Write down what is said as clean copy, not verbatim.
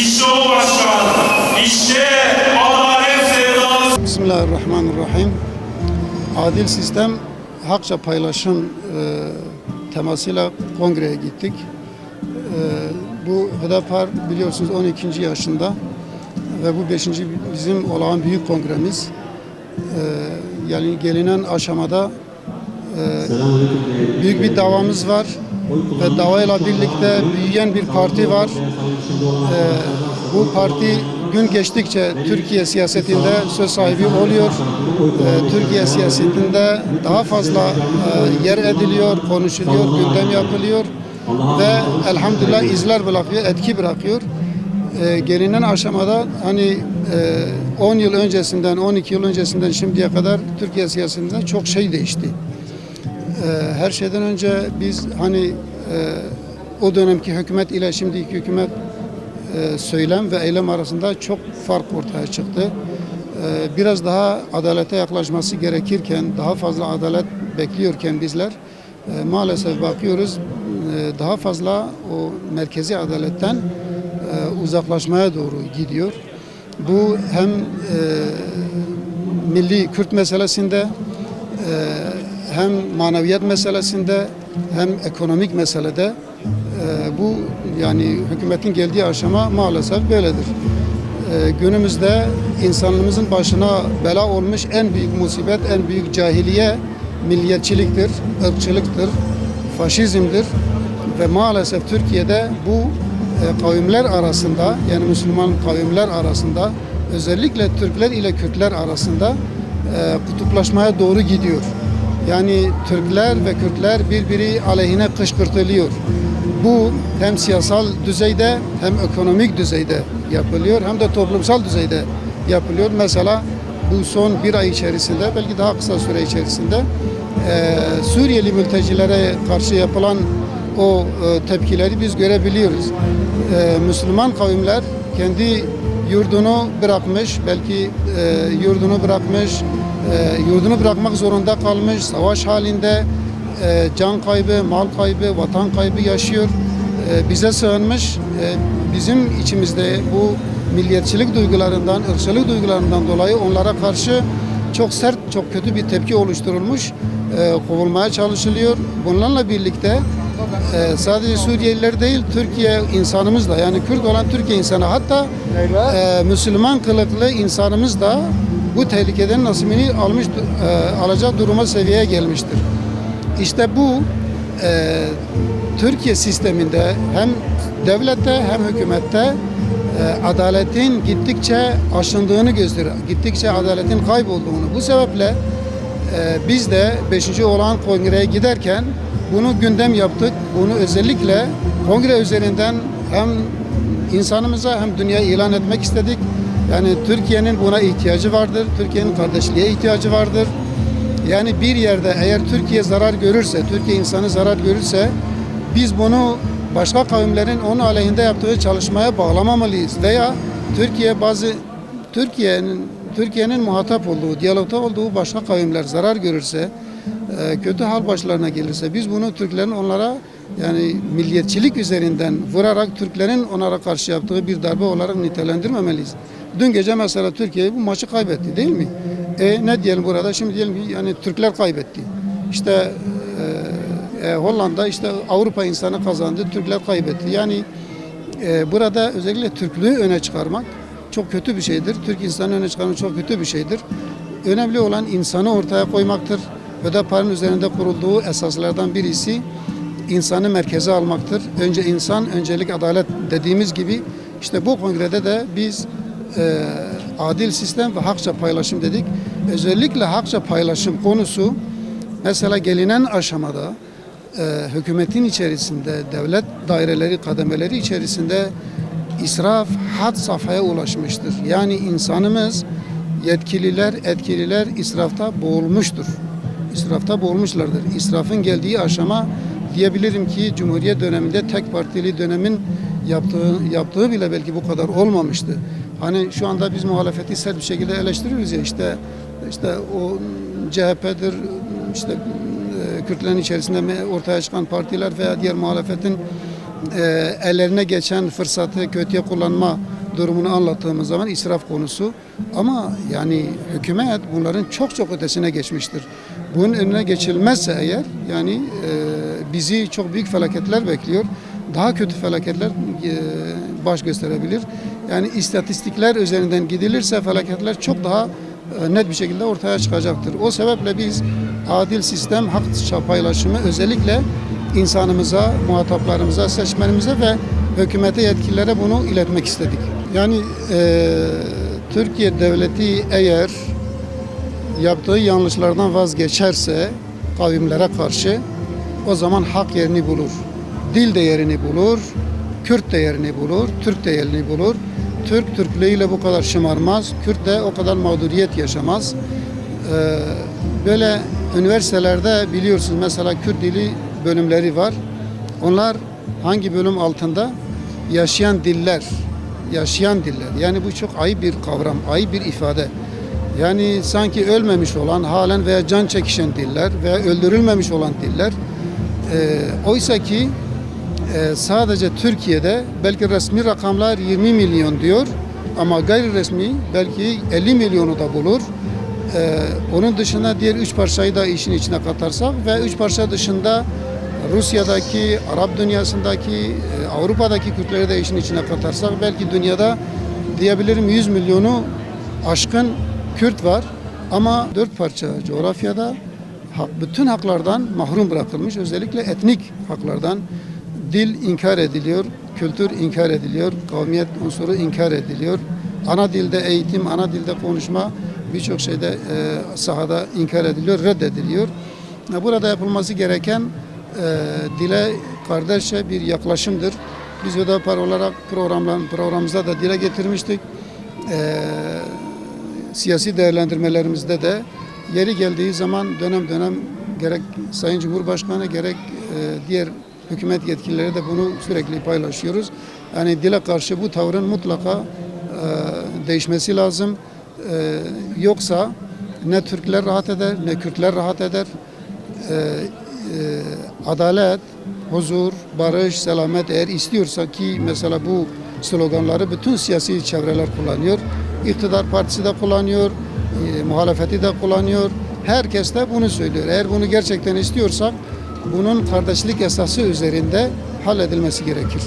İşte o başkan, işte adalet sevdalısı. Bismillahirrahmanirrahim. Adil sistem, hakça paylaşım temasıyla kongreye gittik. Bu Hüdapar biliyorsunuz 12. yaşında ve bu 5. bizim olağan büyük kongremiz. Yani gelinen aşamada büyük bir davamız var ve davayla birlikte büyüyen bir parti var. Bu parti gün geçtikçe Türkiye siyasetinde söz sahibi oluyor. Türkiye siyasetinde daha fazla yer ediliyor, konuşuluyor, gündem yapılıyor ve elhamdülillah izler bırakıyor, etki bırakıyor. Gelinen aşamada hani 10 yıl öncesinden, 12 yıl öncesinden şimdiye kadar Türkiye siyasetinde çok şey değişti. Her şeyden önce biz hani o dönemki hükümet ile şimdiki hükümet söylem ve eylem arasında çok fark ortaya çıktı. Biraz daha adalete yaklaşması gerekirken, daha fazla adalet bekliyorken bizler maalesef bakıyoruz daha fazla o merkezi adaletten uzaklaşmaya doğru gidiyor. Bu hem milli Kürt meselesinde hem maneviyat meselesinde hem ekonomik meselede bu yani hükümetin geldiği aşama maalesef böyledir. Günümüzde insanlığımızın başına bela olmuş en büyük musibet, en büyük cahiliye milliyetçiliktir, ırkçılıktır, faşizmdir ve maalesef Türkiye'de bu kavimler arasında yani Müslüman kavimler arasında özellikle Türkler ile Kürtler arasında kutuplaşmaya doğru gidiyor. Yani Türkler ve Kürtler birbiri aleyhine kışkırtılıyor. Bu hem siyasal düzeyde hem ekonomik düzeyde yapılıyor hem de toplumsal düzeyde yapılıyor. Mesela bu son bir ay içerisinde belki daha kısa süre içerisinde Suriyeli mültecilere karşı yapılan o tepkileri biz görebiliyoruz. Müslüman kavimler kendi yurdunu bırakmış, belki yurdunu bırakmak zorunda kalmış, savaş halinde can kaybı, mal kaybı, vatan kaybı yaşıyor. Bize sığınmış, bizim içimizde bu milliyetçilik duygularından, ırkçılık duygularından dolayı onlara karşı çok sert, çok kötü bir tepki oluşturulmuş, kovulmaya çalışılıyor. Bunlarla birlikte sadece Suriyeliler değil, Türkiye insanımız da yani Kürt olan Türkiye insanı hatta Müslüman kılıklı insanımız da bu tehlikeden nasibini alacak duruma seviyeye gelmiştir. İşte bu Türkiye sisteminde hem devlette hem hükümette adaletin gittikçe aşındığını gösteriyor. Gittikçe adaletin kaybolduğunu. Bu sebeple biz de 5. olan kongreye giderken bunu gündem yaptık. Bunu özellikle kongre üzerinden hem insanımıza hem dünyaya ilan etmek istedik. Yani Türkiye'nin buna ihtiyacı vardır. Türkiye'nin kardeşliğe ihtiyacı vardır. Yani bir yerde eğer Türkiye zarar görürse, Türkiye insanı zarar görürse biz bunu başka kavimlerin onun aleyhinde yaptığı çalışmaya bağlamamalıyız. Veya Türkiye'nin muhatap olduğu, diyalogta olduğu başka kavimler zarar görürse, kötü hal başlarına gelirse biz bunu Türklerin onlara yani milliyetçilik üzerinden vurarak Türklerin onlara karşı yaptığı bir darbe olarak nitelendirmemeliyiz. Dün gece mesela Türkiye bu maçı kaybetti değil mi? Ne diyelim burada? Şimdi diyelim ki yani Türkler kaybetti. İşte Hollanda işte Avrupa insanı kazandı, Türkler kaybetti. Yani burada özellikle Türklüğü öne çıkarmak çok kötü bir şeydir. Türk insanı öne çıkarmak çok kötü bir şeydir. Önemli olan insanı ortaya koymaktır. Hüdapar'ın üzerinde kurulduğu esaslardan birisi insanı merkeze almaktır. Önce insan, öncelik adalet dediğimiz gibi işte bu kongrede de biz adil sistem ve hakça paylaşım dedik. Özellikle hakça paylaşım konusu mesela gelinen aşamada hükümetin içerisinde, devlet daireleri, kademeleri içerisinde israf had safhaya ulaşmıştır. Yani insanımız, yetkililer, etkililer israfta boğulmuştur. İsrafta boğulmuşlardır. İsrafın geldiği aşama diyebilirim ki Cumhuriyet döneminde tek partili dönemin yaptığı bile belki bu kadar olmamıştı. Hani şu anda biz muhalefeti sert bir şekilde eleştiriyoruz ya işte o CHP'dir, işte Kürtlerin içerisinde ortaya çıkan partiler veya diğer muhalefetin ellerine geçen fırsatı kötüye kullanma durumunu anlattığımız zaman israf konusu. Ama yani hükümet bunların çok çok ötesine geçmiştir. Bunun önüne geçilmezse eğer yani bizi çok büyük felaketler bekliyor. Daha kötü felaketler baş gösterebilir. Yani istatistikler üzerinden gidilirse felaketler çok daha net bir şekilde ortaya çıkacaktır. O sebeple biz adil sistem, hak paylaşımı özellikle insanımıza, muhataplarımıza, seçmenimize ve hükümete yetkililere bunu iletmek istedik. Yani Türkiye devleti eğer yaptığı yanlışlardan vazgeçerse kavimlere karşı o zaman hak yerini bulur. Dil değerini bulur, Kürt değerini bulur, Türk değerini bulur. Türk, Türklüğüyle bu kadar şımarmaz, Kürt de o kadar mağduriyet yaşamaz. Böyle üniversitelerde biliyorsunuz mesela Kürt dili bölümleri var. Onlar hangi bölüm altında? Yaşayan diller. Yaşayan diller. Yani bu çok ayıp bir kavram, ayıp bir ifade. Yani sanki ölmemiş olan, halen veya can çekişen diller veya öldürülmemiş olan diller. Oysa ki sadece Türkiye'de belki resmi rakamlar 20 milyon diyor ama gayri resmi belki 50 milyonu da bulur. Onun dışında diğer 3 parçayı da işin içine katarsak ve 3 parça dışında Rusya'daki, Arap dünyasındaki, Avrupa'daki Kürtleri de işin içine katarsak belki dünyada diyebilirim 100 milyonu aşkın Kürt var ama 4 parça coğrafyada bütün haklardan mahrum bırakılmış, özellikle etnik haklardan. Dil inkar ediliyor, kültür inkar ediliyor, kavmiyet unsuru inkar ediliyor. Ana dilde eğitim, ana dilde konuşma birçok şeyde sahada inkar ediliyor, reddediliyor. Burada yapılması gereken dile kardeşçe bir yaklaşımdır. Biz Hüdapar olarak programımızda da dile getirmiştik. Siyasi değerlendirmelerimizde de yeri geldiği zaman dönem dönem gerek Sayın Cumhurbaşkanı gerek diğer hükümet yetkilileri de bunu sürekli paylaşıyoruz. Yani dile karşı bu tavrın mutlaka değişmesi lazım. Yoksa ne Türkler rahat eder, ne Kürtler rahat eder. Adalet, huzur, barış, selamet eğer istiyorsa ki mesela bu sloganları bütün siyasi çevreler kullanıyor. İktidar partisi de kullanıyor, muhalefeti de kullanıyor. Herkes de bunu söylüyor. Eğer bunu gerçekten istiyorsak bunun kardeşlik esası üzerinde halledilmesi gerekir.